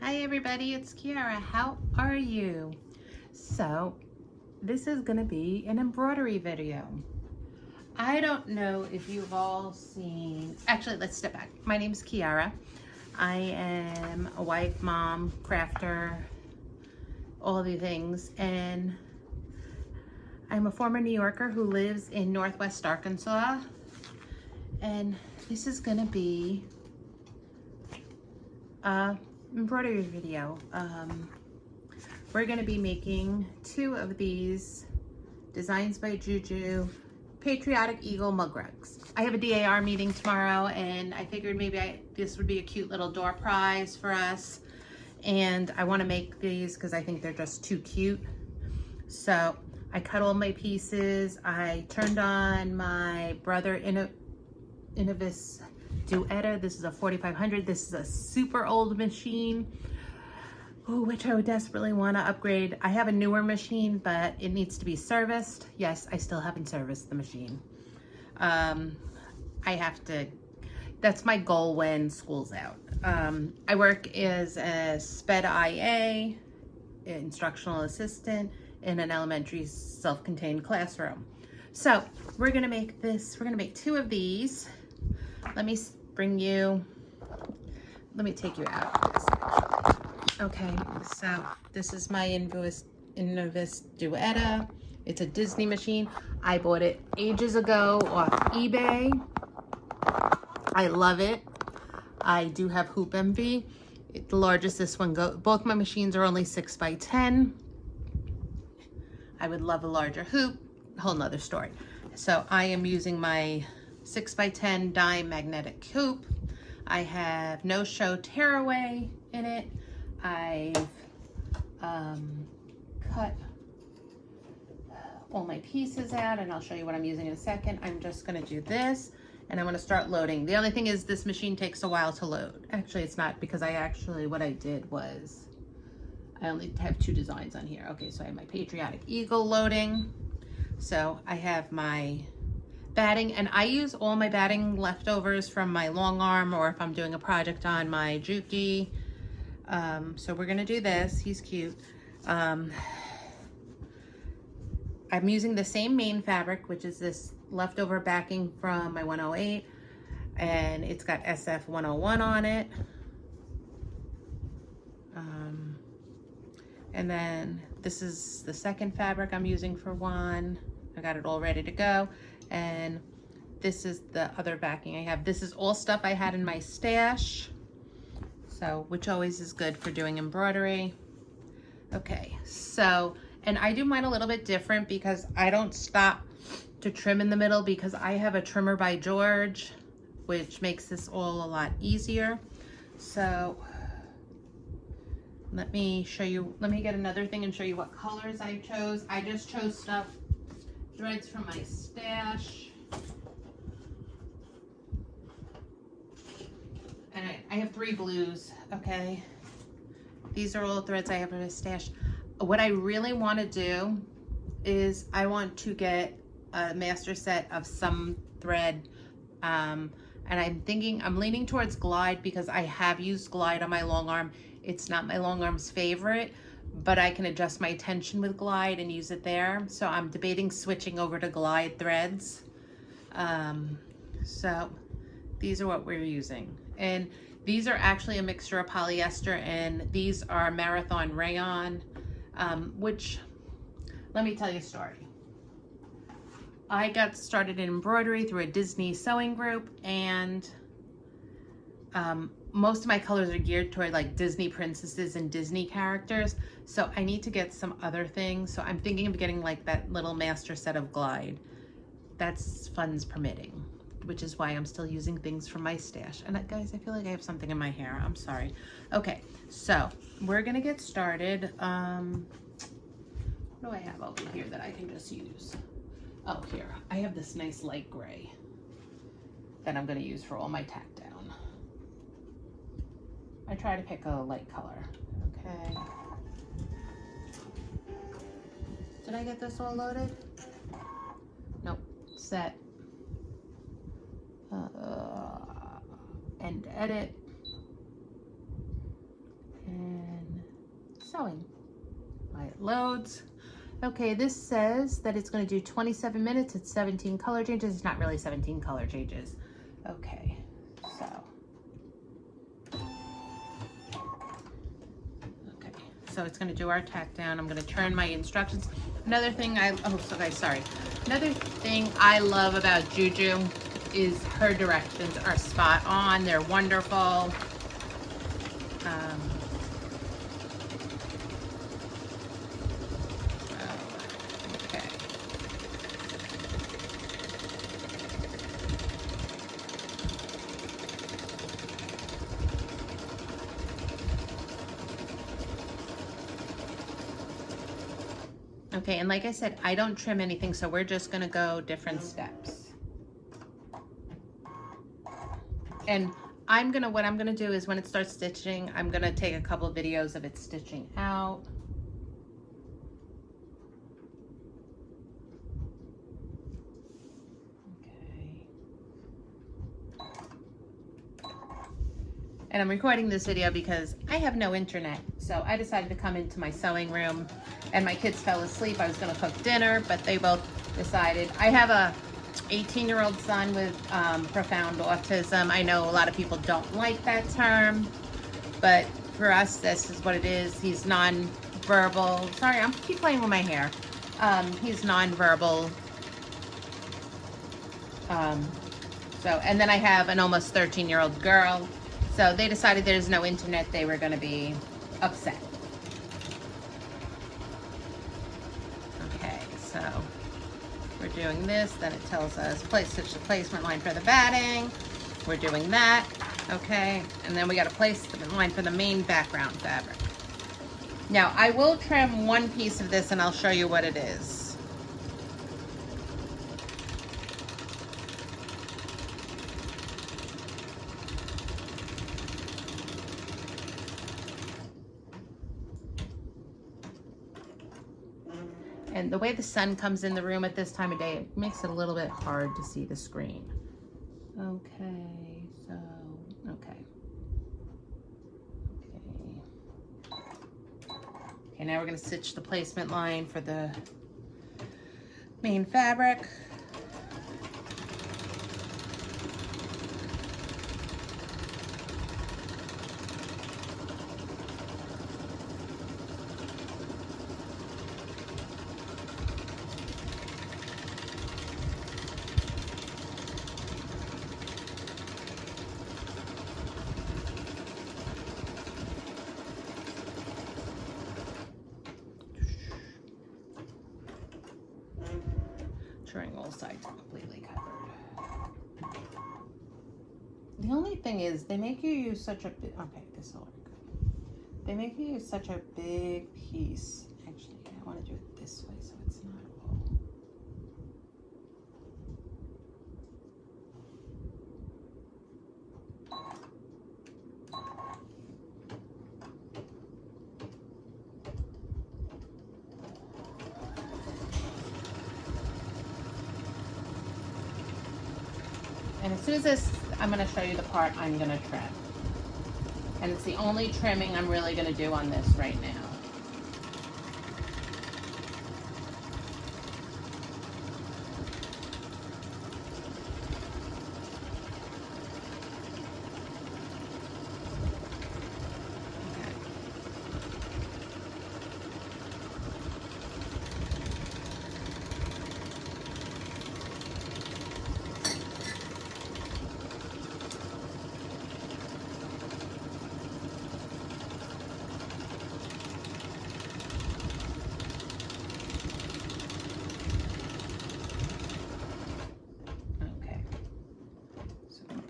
Hi everybody, it's Kiara. How are you? So this is gonna be an embroidery video. I don't know if you've all seen, actually let's step back. My name is Kiara. I am a wife, mom, crafter, all the things, and I'm a former New Yorker who lives in Northwest Arkansas, and this is gonna be a embroidery video. We're going to be making 2 of these designs by JuJu Patriotic Eagle mug rugs. I have a DAR meeting tomorrow, and I figured maybe this would be a cute little door prize for us, and I want to make these because I think they're just too cute. So I cut all my pieces. I turned on my Brother Innovis Duetta. This is a 4500. This is a super old machine, which I would desperately want to upgrade. I have a newer machine, but it needs to be serviced. Yes, I still haven't serviced the machine. I have to, that's my goal when school's out. I work as a SPED IA, instructional assistant in an elementary self-contained classroom. So we're gonna make this, we're gonna make 2 of these. Let me take you out of this. Okay, so this is my Innovis Duetta. It's a Disney machine. I bought it ages ago off eBay. I love it. I do have hoop envy. The largest this one goes. Both my machines are only 6 by 10. I would love a larger hoop. Whole nother story. So I am using my 6 by 10 dime magnetic hoop. I have no show tearaway in it. I've cut all my pieces out, and I'll show you what I'm using in a second. I'm just gonna do this, and I'm gonna start loading. The only thing is this machine takes a while to load. Actually, it's not, because what I did was, I only have 2 designs on here. Okay, so I have my Patriotic Eagle loading. So I have my batting, and I use all my batting leftovers from my long arm, or if I'm doing a project on my Juki. So we're gonna do this. He's cute. I'm using the same main fabric, which is this leftover backing from my 108, and it's got SF 101 on it. And then this is the second fabric I'm using for one. I got it all ready to go. And this is the other backing I have. This is all stuff I had in my stash, so, which always is good for doing embroidery. Okay, so, and I do mine a little bit different because I don't stop to trim in the middle, because I have a trimmer by George, which makes this all a lot easier. So let me show you, let me get another thing and show you what colors I chose. I just chose threads from my stash. And I have 3 blues, okay? These are all threads I have in my stash. What I really want to do is I want to get a master set of some thread, and I'm leaning towards Glide, because I have used Glide on my long arm. It's not my long arm's favorite, but I can adjust my tension with Glide and use it there. So I'm debating switching over to Glide threads. So these are what we're using. And these are actually a mixture of polyester, and these are marathon rayon, which, let me tell you a story. I got started in embroidery through a Disney sewing group, and most of my colors are geared toward like Disney princesses and Disney characters. So I need to get some other things. So I'm thinking of getting like that little master set of Glide. That's funds permitting, which is why I'm still using things from my stash. And guys, I feel like I have something in my hair. I'm sorry. Okay, so we're gonna get started. What do I have over here that I can just use? Oh, here, I have this nice light gray that I'm gonna use for all my tack down. I try to pick a light color, okay. Did I get this all loaded? Nope, set. And edit. And sewing. While it loads. Okay, this says that it's going to do 27 minutes. It's 17 color changes. It's not really 17 color changes. Okay, so. Okay, so it's going to do our tack down. I'm going to turn my instructions. Another thing Another thing I love about JuJu is her directions are spot on. They're wonderful. Okay, and like I said, I don't trim anything, so we're just gonna go different steps. And what I'm gonna do is when it starts stitching, I'm gonna take a couple videos of it stitching out. Okay. And I'm recording this video because I have no internet, so I decided to come into my sewing room, and my kids fell asleep. I was gonna cook dinner, but they both decided. I have a 18-year-old son with profound autism. I know a lot of people don't like that term, but for us, this is what it is. He's non-verbal. Sorry, I'm keep playing with my hair. He's non-verbal. And then I have an almost 13-year-old girl. So they decided there's no internet, they were gonna be upset. Okay, so we're doing this, then it tells us stitch the placement line for the batting. We're doing that, okay? And then we got a placement line for the main background fabric. Now, I will trim one piece of this and I'll show you what it is. And the way the sun comes in the room at this time of day, it makes it a little bit hard to see the screen. Okay, so, okay. Okay, now we're gonna stitch the placement line for the main fabric. Ensuring all sides are completely covered. The only thing is, they make you use such a big, okay, this will work. They make you use such a big piece. Actually, I want to do it this way so it's not all. And as soon as this, I'm going to show you the part I'm going to trim. And it's the only trimming I'm really going to do on this right now.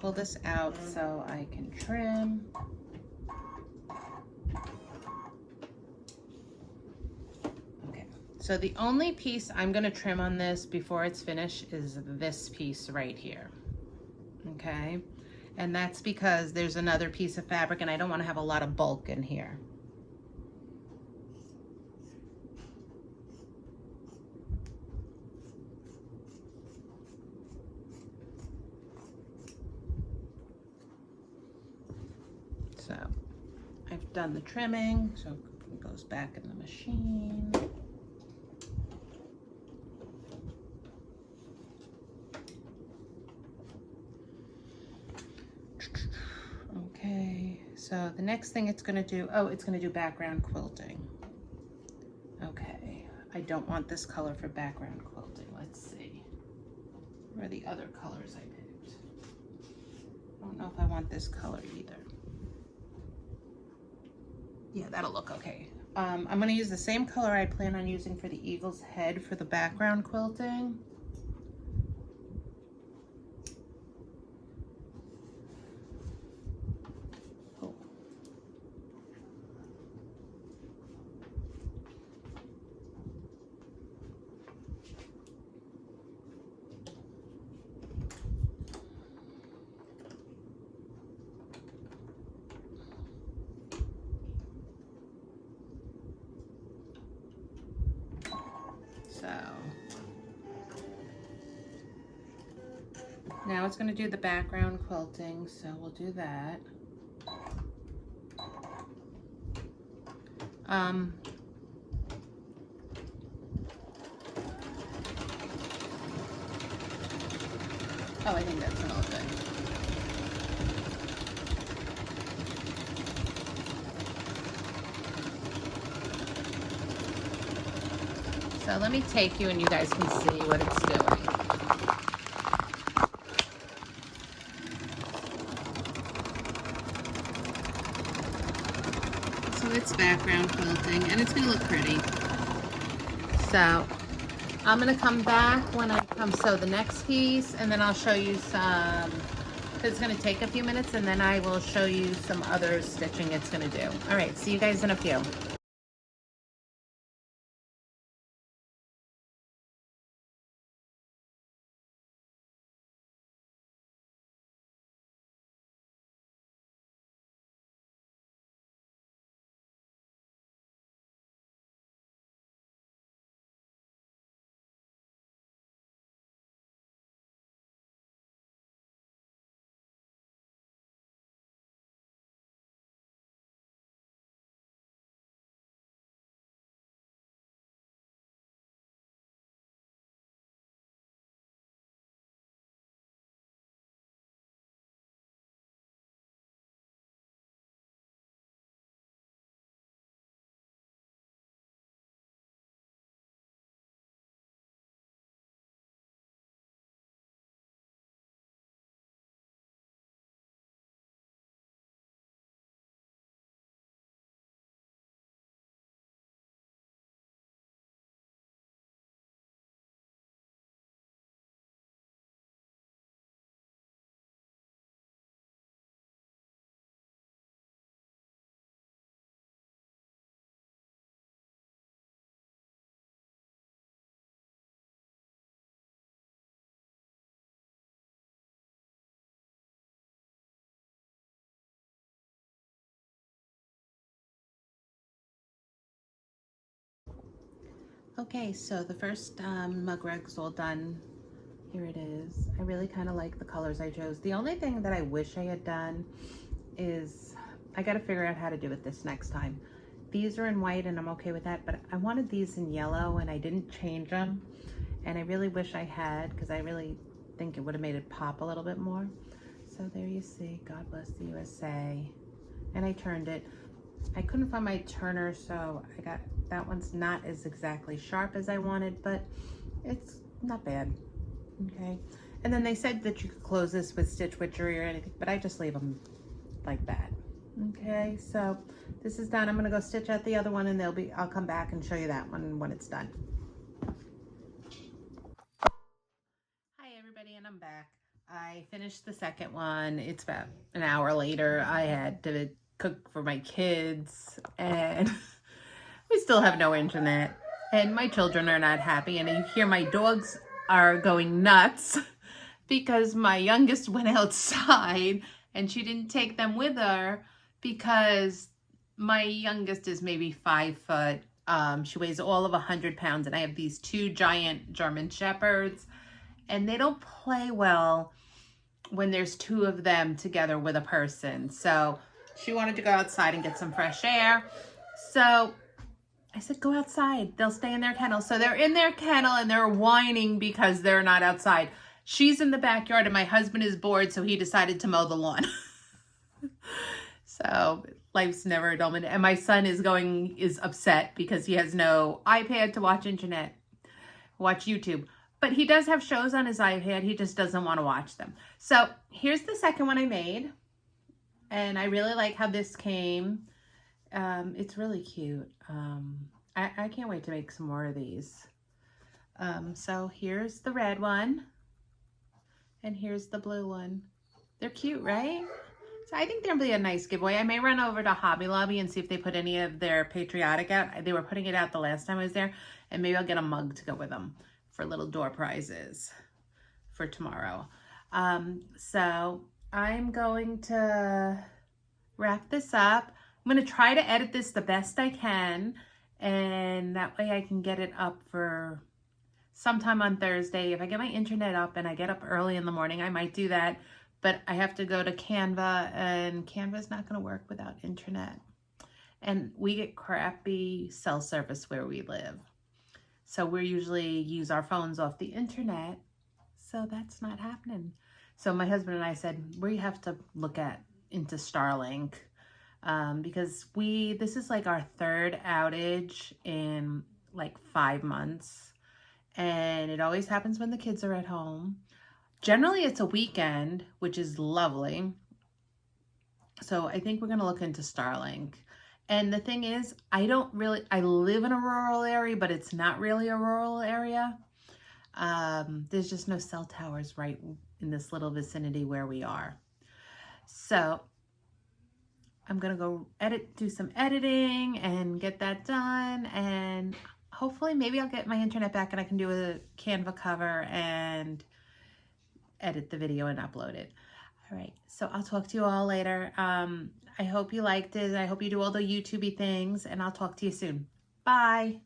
Pull this out so I can trim. Okay, so the only piece I'm gonna trim on this before it's finished is this piece right here, okay? And that's because there's another piece of fabric and I don't wanna have a lot of bulk in here. So I've done the trimming, so goes back in the machine. Okay, so the next thing it's gonna do, oh, it's gonna do background quilting. Okay, I don't want this color for background quilting. Let's see. Where are the other colors I picked? I don't know if I want this color either. Yeah, that'll look okay. I'm gonna use the same color I plan on using for the eagle's head for the background quilting. Oh. So now it's going to do the background quilting, so we'll do that. Oh, I think that's going to look good. So let me take you and you guys can see what it's doing. So it's background quilting and it's gonna look pretty. So I'm gonna come back when I come sew the next piece, and then I'll show you some, it's gonna take a few minutes, and then I will show you some other stitching it's gonna do. All right, see you guys in a few. Okay, so the first mug rug's all done. Here it is. I really kind of like the colors I chose. The only thing that I wish I had done is, I got to figure out how to do it this next time. These are in white and I'm okay with that, but I wanted these in yellow and I didn't change them. And I really wish I had, because I really think it would have made it pop a little bit more. So there you see, God bless the USA. And I turned it. I couldn't find my turner, so I got, that one's not as exactly sharp as I wanted, but it's not bad. Okay, and then they said that you could close this with stitch witchery or anything, but I just leave them like that. Okay, so this is done. I'm gonna go stitch out the other one, and I'll come back and show you that one when it's done. Hi everybody, and I'm back. I finished the second one. It's about an hour later. I had to cook for my kids, and we still have no internet, and my children are not happy, and you hear my dogs are going nuts because my youngest went outside and she didn't take them with her because my youngest is maybe 5 foot. She weighs all of 100 pounds, and I have these 2 giant German Shepherds, and they don't play well when there's 2 of them together with a person. So she wanted to go outside and get some fresh air. So I said, go outside. They'll stay in their kennel. So they're in their kennel and they're whining because they're not outside. She's in the backyard and my husband is bored, so he decided to mow the lawn. So life's never a dull minute. And my son is upset because he has no iPad to watch YouTube. But he does have shows on his iPad. He just doesn't want to watch them. So here's the second one I made. And I really like how this came. It's really cute. I can't wait to make some more of these. So here's the red one. And here's the blue one. They're cute, right? So I think they'll be a nice giveaway. I may run over to Hobby Lobby and see if they put any of their Patriotic out. They were putting it out the last time I was there. And maybe I'll get a mug to go with them for little door prizes for tomorrow. So I'm going to wrap this up. I'm going to try to edit this the best I can. And that way I can get it up for sometime on Thursday. If I get my internet up and I get up early in the morning, I might do that. But I have to go to Canva, and Canva's not going to work without internet. And we get crappy cell service where we live. So we usually use our phones off the internet. So that's not happening. So my husband and I said, we have to look into Starlink. Because this is like our third outage in like 5 months. And it always happens when the kids are at home. Generally, it's a weekend, which is lovely. So I think we're going to look into Starlink. And the thing is, I live in a rural area, but it's not really a rural area. There's just no cell towers right in this little vicinity where we are. So I'm going to go do some editing and get that done. And hopefully maybe I'll get my internet back and I can do a Canva cover and edit the video and upload it. All right, so I'll talk to you all later. I hope you liked it. I hope you do all the YouTubey things, and I'll talk to you soon. Bye.